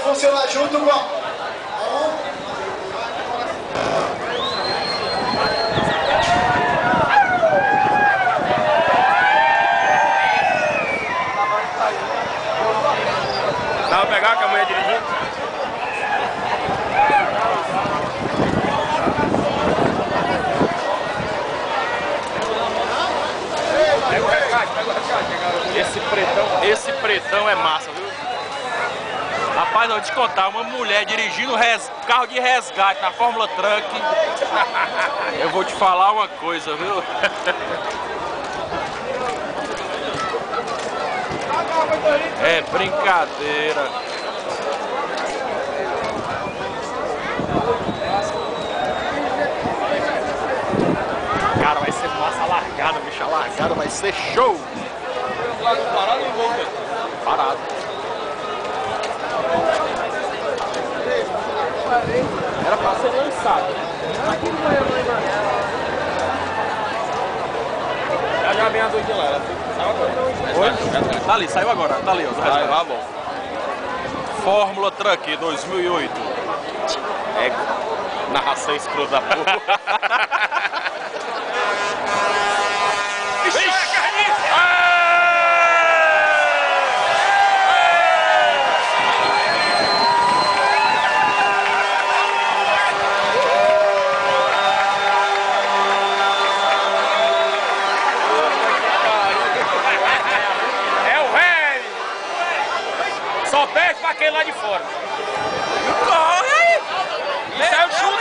funcionar junto com a... Dá pra pegar com a mulher dirigindo? Pega o resgate, pega o resgate. Esse pretão é massa, viu? Rapaz, eu vou te contar, uma mulher dirigindo carro de resgate na Fórmula Truck. Eu vou te falar uma coisa, viu? É brincadeira. Cara, vai ser massa a largada, bicho. A largada vai ser show. Parado ou gol, velho? Parado. Era pra ser lançado. Já vem a doidinha lá, ela saiu agora. Oi? Tá ali, saiu agora, tá ali, ó. Tá bom. Fórmula Truck 2008. É narração escrota da porra. Vixe, é carniça! Só perde pra aquele lá de fora. Corre aí! Isso é o chute!